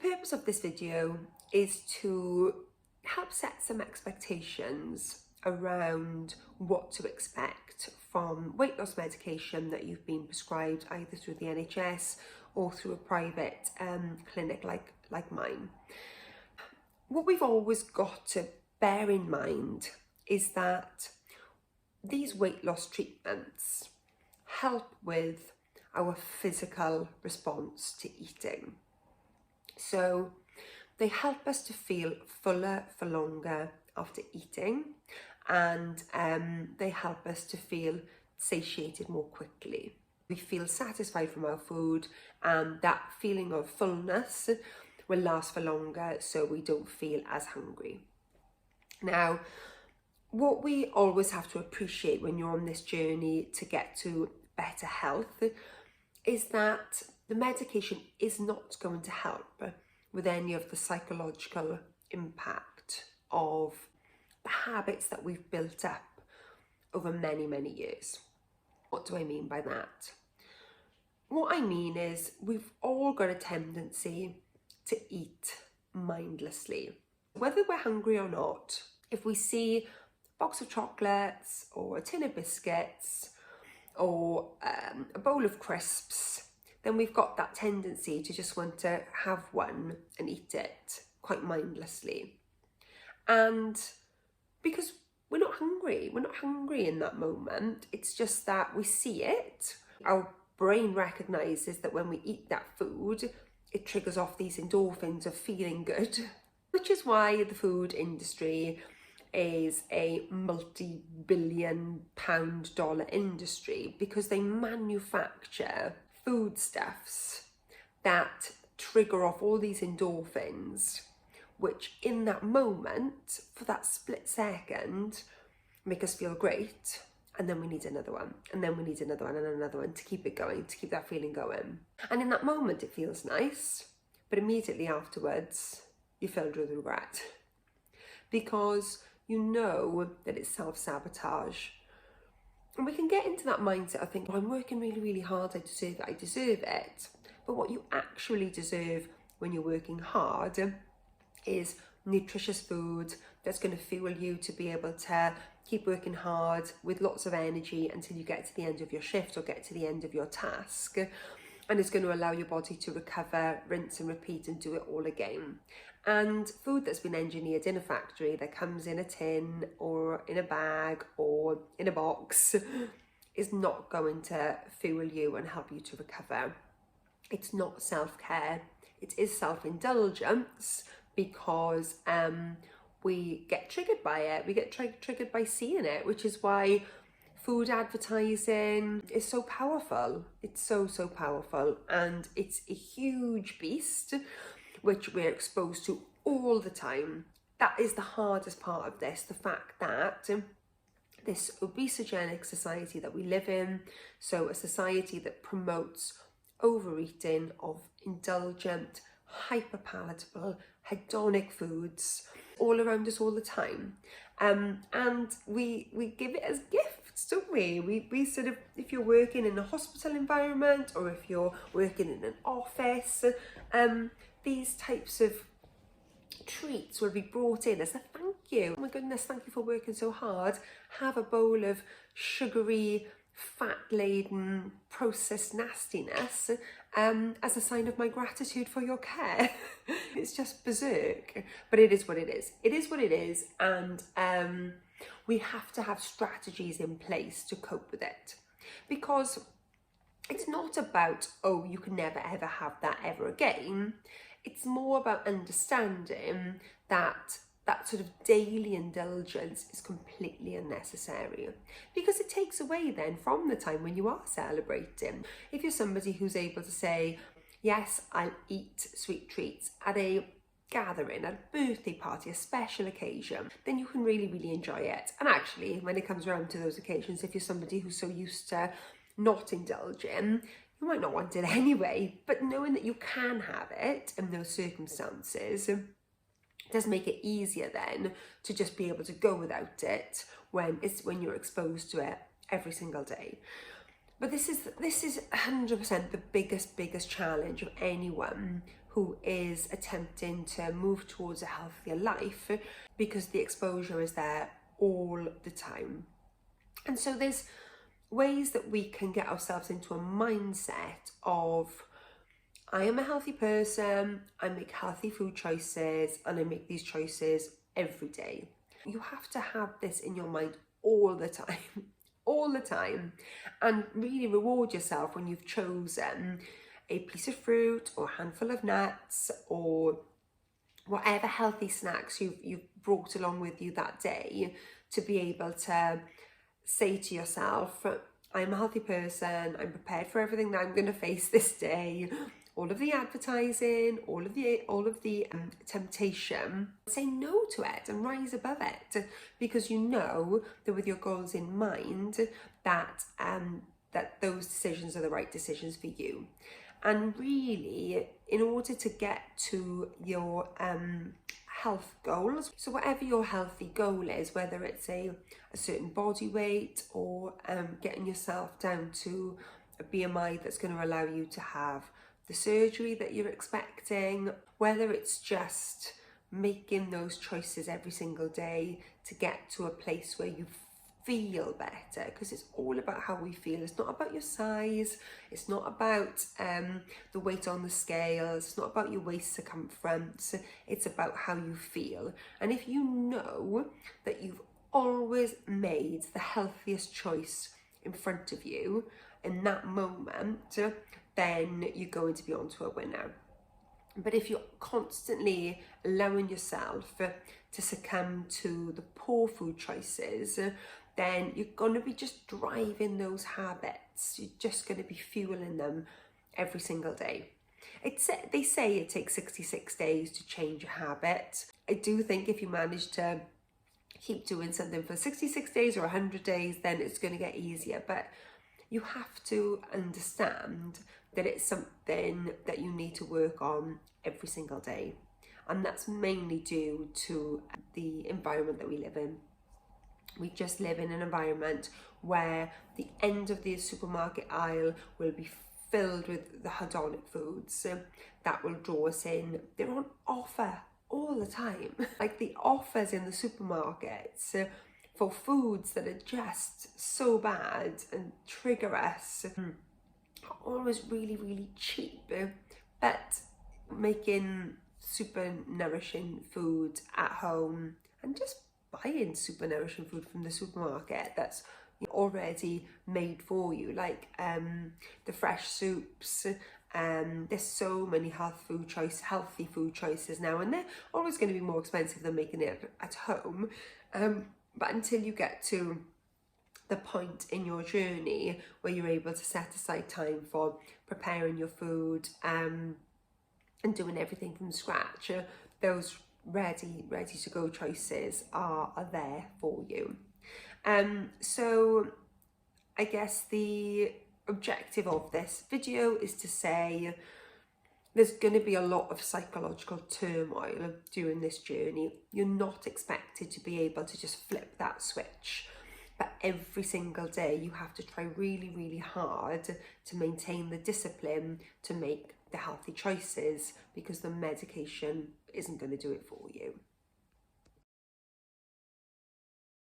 purpose of this video is to help set some expectations around what to expect from weight loss medication that you've been prescribed either through the NHS or through a private clinic like mine. What we've always got to bear in mind is that these weight loss treatments help with our physical response to eating. So they help us to feel fuller for longer after eating, and they help us to feel satiated more quickly. We feel satisfied from our food, and that feeling of fullness will last for longer, so we don't feel as hungry. Now, what we always have to appreciate when you're on this journey to get to better health is that the medication is not going to help with any of the psychological impact of the habits that we've built up over many, many years. What do I mean by that? What I mean is we've all got a tendency to eat mindlessly. Whether we're hungry or not, if we see a box of chocolates or a tin of biscuits or a bowl of crisps, then we've got that tendency to just want to have one and eat it quite mindlessly. And because we're not hungry in that moment, it's just that we see it. Our brain recognises that when we eat that food, it triggers off these endorphins of feeling good, which is why the food industry is a multi-billion dollar industry, because they manufacture foodstuffs that trigger off all these endorphins, which in that moment, for that split second, make us feel great. And then we need another one, and then we need another one and another one to keep it going, to keep that feeling going. And in that moment, it feels nice, but immediately afterwards, you're filled with regret, because you know that it's self-sabotage. And we can get into that mindset of thinking, oh, I'm working really, really hard, I deserve it. But what you actually deserve when you're working hard is nutritious food that's going to fuel you to be able to keep working hard with lots of energy until you get to the end of your shift or get to the end of your task. And it's going to allow your body to recover, rinse and repeat, and do it all again. And food that's been engineered in a factory, that comes in a tin or in a bag or in a box, is not going to fuel you and help you to recover. It's not self-care, it is self-indulgence, because we get triggered by it, we get triggered by seeing it, which is why food advertising is so powerful. It's so powerful, and it's a huge beast which we're exposed to all the time. That is the hardest part of this, the fact that this obesogenic society that we live in, so a society that promotes overeating of indulgent, hyperpalatable, hedonic foods all around us all the time. And we give it as gifts, don't we? We sort of, if you're working in a hospital environment or if you're working in an office, these types of treats will be brought in as a thank you. Oh my goodness, thank you for working so hard. Have a bowl of sugary, fat-laden, processed nastiness as a sign of my gratitude for your care. It's just berserk, but it is what it is. It is what it is, and we have to have strategies in place to cope with it, because it's not about, oh, you can never ever have that ever again. It's more about understanding that that sort of daily indulgence is completely unnecessary, because it takes away then from the time when you are celebrating. If you're somebody who's able to say, yes, I'll eat sweet treats at a gathering, at a birthday party, a special occasion, then you can really, really enjoy it. And actually, when it comes around to those occasions, if you're somebody who's so used to not indulging, you might not want it anyway, but knowing that you can have it in those circumstances does make it easier then to just be able to go without it when you're exposed to it every single day. But this is 100% the biggest challenge of anyone who is attempting to move towards a healthier life, because the exposure is there all the time. And so there's ways that we can get ourselves into a mindset of, I am a healthy person, I make healthy food choices, and I make these choices every day. You have to have this in your mind all the time, all the time, and really reward yourself when you've chosen a piece of fruit or a handful of nuts or whatever healthy snacks you've brought along with you that day, to be able to say to yourself, I'm a healthy person, I'm prepared for everything that I'm going to face this day. All of the advertising, all of the temptation, say no to it and rise above it, because you know that with your goals in mind, that that those decisions are the right decisions for you. And really, in order to get to your health goals, so whatever your healthy goal is, whether it's a certain body weight or getting yourself down to a BMI that's going to allow you to have the surgery that you're expecting, whether it's just making those choices every single day to get to a place where you feel better, because it's all about how we feel. It's not about your size, it's not about the weight on the scales, it's not about your waist circumference, it's about how you feel. And if you know that you've always made the healthiest choice in front of you in that moment, then you're going to be onto a winner. But if you're constantly allowing yourself to succumb to the poor food choices, then you're going to be just driving those habits. You're just going to be fueling them every single day. They say it takes 66 days to change a habit. I do think if you manage to keep doing something for 66 days or 100 days, then it's going to get easier. But you have to understand that it's something that you need to work on every single day. And that's mainly due to the environment that we live in. We just live in an environment where the end of the supermarket aisle will be filled with the hedonic foods that will draw us in. They're on offer all the time. Like the offers in the supermarkets for foods that are just so bad and trigger us are always really cheap. But making super nourishing food at home and just buying super nourishing food from the supermarket that's already made for you, like the fresh soups. There's so many healthy food choices now, and they're always going to be more expensive than making it at home. But until you get to the point in your journey where you're able to set aside time for preparing your food and doing everything from scratch, those ready to go choices are there for you. So I guess the objective of this video is to say there's going to be a lot of psychological turmoil during this journey. You're not expected to be able to just flip that switch, but every single day you have to try really hard to maintain the discipline to make the healthy choices, because the medication isn't going to do it for you.